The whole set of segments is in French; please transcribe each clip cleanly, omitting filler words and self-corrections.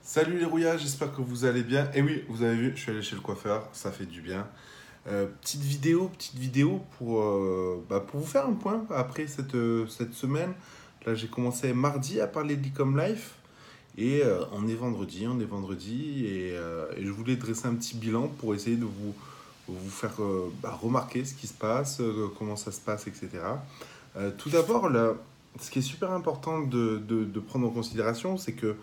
Salut les rouillards, j'espère que vous allez bien. Et oui, vous avez vu, je suis allé chez le coiffeur, ça fait du bien. Petite vidéo pour vous faire un point après cette semaine. Là, j'ai commencé mardi à parler de l'e-com life et on est vendredi et je voulais dresser un petit bilan pour essayer de vous faire remarquer ce qui se passe, comment ça se passe, etc. Tout d'abord, là, ce qui est super important de prendre en considération, c'est que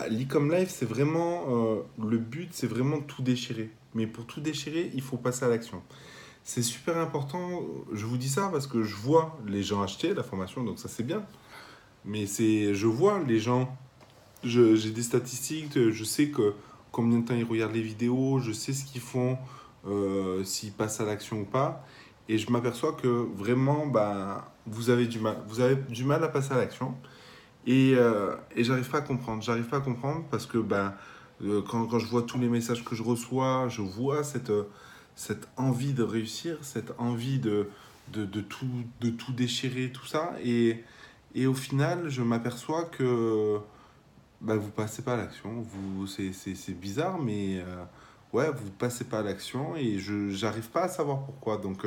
l'e-com life, c'est vraiment le but, c'est vraiment tout déchirer. Mais pour tout déchirer, il faut passer à l'action. C'est super important. Je vous dis ça parce que je vois les gens acheter la formation, donc ça c'est bien. Mais je vois les gens. J'ai des statistiques, je sais que combien de temps ils regardent les vidéos, je sais ce qu'ils font, s'ils passent à l'action ou pas. Et je m'aperçois que vraiment, vous avez du mal. Vous avez du mal à passer à l'action. Et j'arrive pas à comprendre. J'arrive pas à comprendre parce que quand je vois tous les messages que je reçois, je vois cette envie de réussir, cette envie de tout déchirer, tout ça. Et au final, je m'aperçois que vous passez pas à l'action. C'est bizarre, mais ouais, vous passez pas à l'action et j'arrive pas à savoir pourquoi. Donc,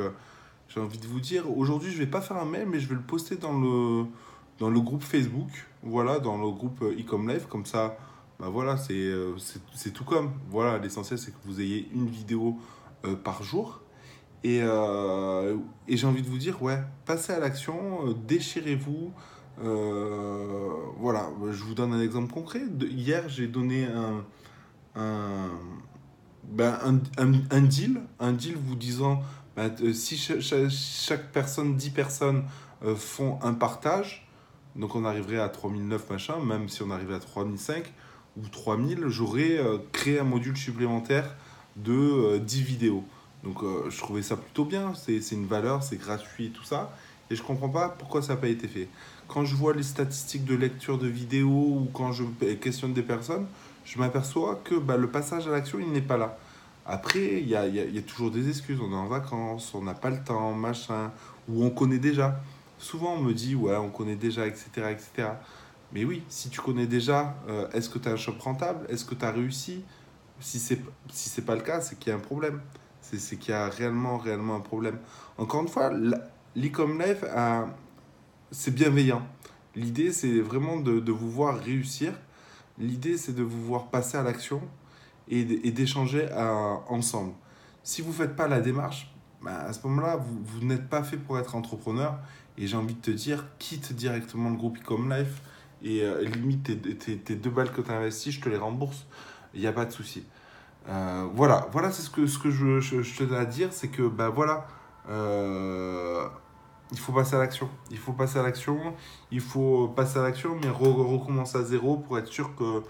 j'ai envie de vous dire, aujourd'hui, je vais pas faire un mail, mais je vais le poster dans le groupe Facebook, voilà, dans le groupe Ecom Live, comme ça, voilà, c'est tout comme. Voilà, l'essentiel, c'est que vous ayez une vidéo par jour. Et j'ai envie de vous dire, ouais, passez à l'action, déchirez-vous. Voilà, je vous donne un exemple concret. Hier, j'ai donné un, un deal vous disant si chaque personne, 10 personnes font un partage, donc on arriverait à 3009 machin, même si on arrivait à 3005 ou 3000, j'aurais créé un module supplémentaire de 10 vidéos. Donc je trouvais ça plutôt bien, c'est une valeur, c'est gratuit et tout ça. Et je comprends pas pourquoi ça n'a pas été fait. Quand je vois les statistiques de lecture de vidéos ou quand je questionne des personnes, je m'aperçois que le passage à l'action, il n'est pas là. Après, il y a toujours des excuses. On est en vacances, on n'a pas le temps, machin, ou on connaît déjà. Souvent, on me dit, ouais, on connaît déjà, etc., etc. Mais oui, si tu connais déjà, est-ce que tu as un shop rentable? Est-ce que tu as réussi? Si c'est pas le cas, c'est qu'il y a un problème. C'est qu'il y a réellement un problème. Encore une fois, l'e-com life, c'est bienveillant. L'idée, c'est vraiment de vous voir réussir. L'idée, c'est de vous voir passer à l'action et d'échanger ensemble. Si vous ne faites pas la démarche, à ce moment-là, vous n'êtes pas fait pour être entrepreneur. Et j'ai envie de te dire, quitte directement le groupe Ecom Life et limite tes 2 balles que tu as investies, je te les rembourse. Il n'y a pas de souci. Voilà c'est ce que je tenais à dire, c'est que voilà, euh, il faut passer à l'action. Il faut passer à l'action, il faut passer à l'action, mais recommencer à zéro pour être sûr que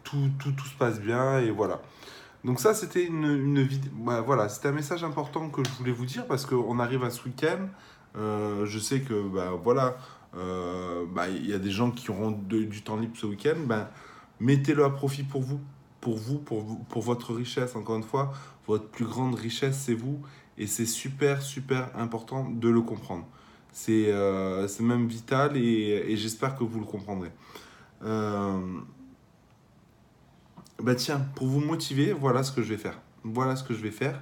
tout se passe bien et voilà. Donc ça, c'était une vidéo. Voilà, c'était un message important que je voulais vous dire parce qu'on arrive à ce week-end. Je sais que voilà, il y a des gens qui auront du temps libre ce week-end. Mettez-le à profit pour votre richesse. Encore une fois, votre plus grande richesse, c'est vous. Et c'est super important de le comprendre. C'est même vital et j'espère que vous le comprendrez. Euh, tiens, pour vous motiver, voilà ce que je vais faire. Voilà ce que je vais faire.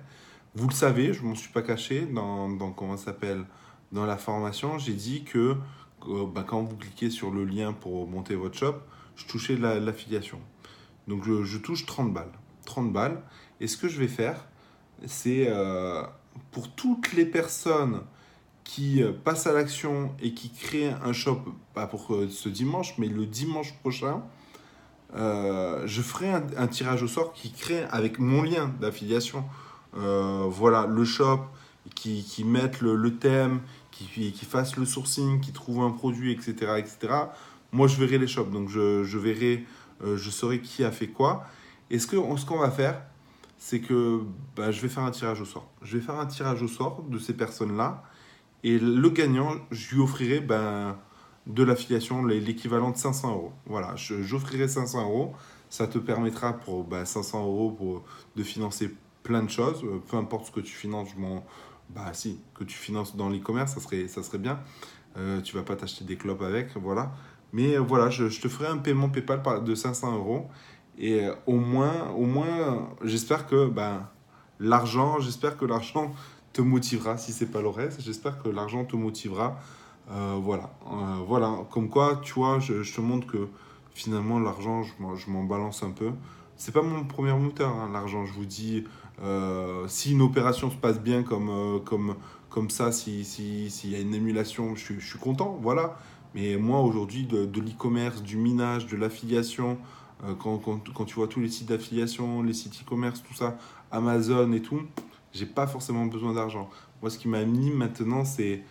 Vous le savez, je ne m'en suis pas caché dans comment ça s'appelle, dans la formation, j'ai dit que quand vous cliquez sur le lien pour monter votre shop, je touchais l'affiliation. Donc je touche 30 balles. 30 balles. Et ce que je vais faire, c'est pour toutes les personnes qui passent à l'action et qui créent un shop, pas pour ce dimanche, mais le dimanche prochain, je ferai un tirage au sort qui crée avec mon lien d'affiliation. Voilà, le shop, qui mette le thème, qui fasse le sourcing, qui trouve un produit, etc., etc. Moi, je verrai les shops, donc je verrai, je saurai qui a fait quoi. Et ce qu'on va faire, c'est que je vais faire un tirage au sort. Je vais faire un tirage au sort de ces personnes-là. Et le gagnant, je lui offrirai de l'affiliation, l'équivalent de 500 euros. Voilà, j'offrirai 500 euros. Ça te permettra pour 500 euros de financer plein de choses. Peu importe ce que tu finances, si, que tu finances dans l'e-commerce, ça serait bien. Tu vas pas t'acheter des clopes avec, voilà. Mais voilà, je te ferai un paiement PayPal de 500 euros. Et au moins j'espère que j'espère que l'argent te motivera. Si c'est pas le reste, j'espère que l'argent te motivera. Voilà. Comme quoi, tu vois, je te montre que finalement, l'argent, je m'en balance un peu. C'est pas mon premier moteur, hein, l'argent. Je vous dis, si une opération se passe bien comme ça, s'il y a une émulation, je suis content, voilà. Mais moi, aujourd'hui, de l'e-commerce, du minage, de l'affiliation, quand tu vois tous les sites d'affiliation, les sites e-commerce, tout ça, Amazon et tout, j'ai pas forcément besoin d'argent. Moi, ce qui m'anime maintenant, c'est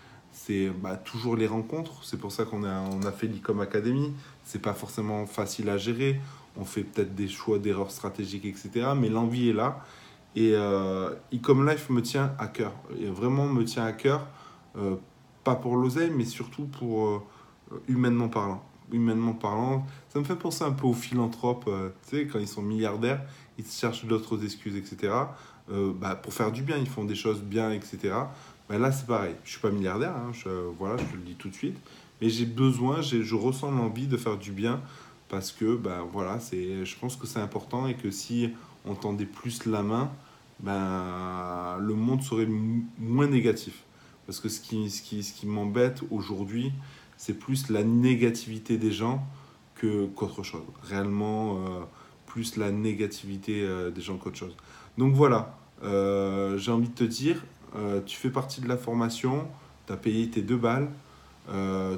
toujours les rencontres. C'est pour ça on a fait l'E-Com Academy. C'est pas forcément facile à gérer. On fait peut-être des choix d'erreurs stratégiques, etc. Mais l'envie est là. Et Ecom Life me tient à cœur. Et vraiment me tient à cœur. euh, Pas pour l'oseille, mais surtout pour humainement parlant. Humainement parlant, ça me fait penser un peu aux philanthropes. Tu sais, quand ils sont milliardaires, ils cherchent d'autres excuses, etc. Pour faire du bien, ils font des choses bien, etc. Là, c'est pareil. Je suis pas milliardaire, hein, voilà, je te le dis tout de suite. Mais j'ai besoin, je ressens l'envie de faire du bien parce que, voilà, je pense que c'est important et que si on tendait plus la main, le monde serait moins négatif. Parce que ce qui m'embête aujourd'hui, c'est plus la négativité des gens qu'autre chose. Réellement, plus la négativité des gens qu'autre chose. Donc voilà, j'ai envie de te dire, tu fais partie de la formation, tu as payé tes 2 balles,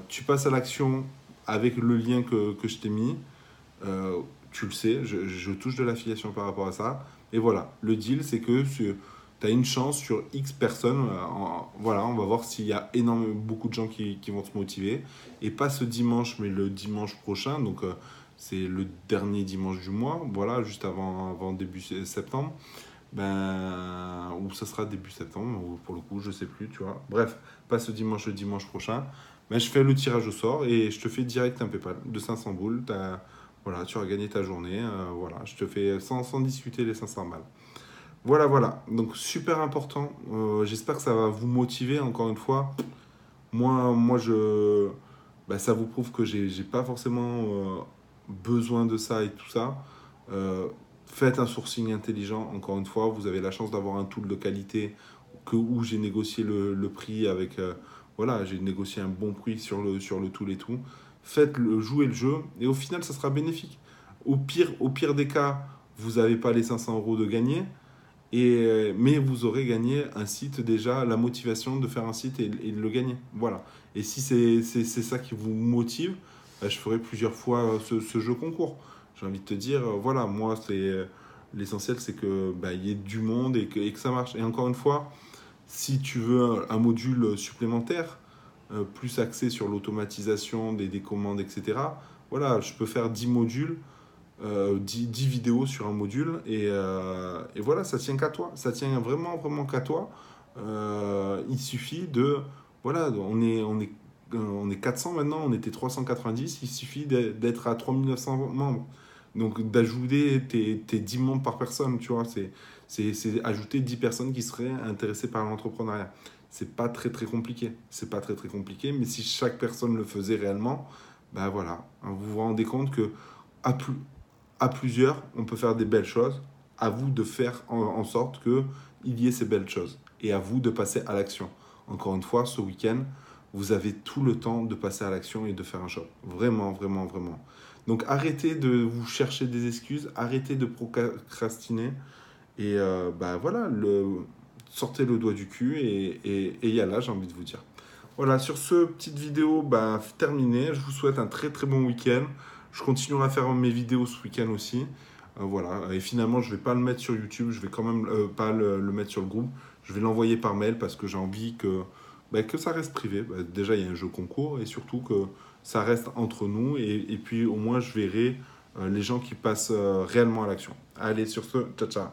tu passes à l'action avec le lien que je t'ai mis. Tu le sais, je touche de l'affiliation par rapport à ça. Et voilà, le deal, c'est que tu as une chance sur X personnes. Voilà, on va voir s'il y a beaucoup de gens qui vont se motiver. Et pas ce dimanche, mais le dimanche prochain. Donc, c'est le dernier dimanche du mois. Voilà, juste avant début septembre. Ou ça sera début septembre, ou pour le coup, je sais plus, tu vois. Bref, pas ce dimanche, le dimanche prochain. Je fais le tirage au sort et je te fais direct un PayPal de 500 boules. Voilà, tu auras gagné ta journée. Voilà, je te fais sans discuter les 500 balles. Voilà. Donc, super important. J'espère que ça va vous motiver. Encore une fois, ça vous prouve que j'ai pas forcément besoin de ça et tout ça. Faites un sourcing intelligent. Encore une fois, vous avez la chance d'avoir un tool de qualité où j'ai négocié le prix avec. Voilà, j'ai négocié un bon prix sur le tool et tout. Jouez le jeu et au final, ça sera bénéfique. Au pire des cas, vous n'avez pas les 500 euros de gagner. Mais vous aurez gagné un site déjà, la motivation de faire un site et de le gagner. Voilà. Et si c'est ça qui vous motive, je ferai plusieurs fois ce jeu concours. J'ai envie de te dire, voilà, moi, l'essentiel, c'est que il y ait du monde et que ça marche. Et encore une fois, si tu veux un module supplémentaire, plus axé sur l'automatisation des commandes, etc., voilà, je peux faire 10 modules 10 vidéos sur un module et voilà, ça tient qu'à toi. Ça tient vraiment qu'à toi. Il suffit de... Voilà, on est 400 maintenant, on était 390, il suffit d'être à 3900 membres. Donc d'ajouter tes 10 membres par personne, tu vois, c'est ajouter 10 personnes qui seraient intéressées par l'entrepreneuriat. C'est pas très compliqué. C'est pas très compliqué, mais si chaque personne le faisait réellement, voilà, vous vous rendez compte que à plus, à plusieurs, on peut faire des belles choses. À vous de faire en sorte qu'il y ait ces belles choses. Et à vous de passer à l'action. Encore une fois, ce week-end, vous avez tout le temps de passer à l'action et de faire un shop. Vraiment. Donc arrêtez de vous chercher des excuses, arrêtez de procrastiner. Et voilà, sortez le doigt du cul et y a là, j'ai envie de vous dire. Voilà, sur ce, petite vidéo terminée. Je vous souhaite un très bon week-end. Je continuerai à faire mes vidéos ce week-end aussi. Voilà, et finalement, je ne vais pas le mettre sur YouTube. Je vais quand même pas le mettre sur le groupe. Je vais l'envoyer par mail parce que j'ai envie que ça reste privé. Déjà, il y a un jeu concours et surtout que ça reste entre nous. Et puis, au moins, je verrai les gens qui passent réellement à l'action. Allez, sur ce, ciao.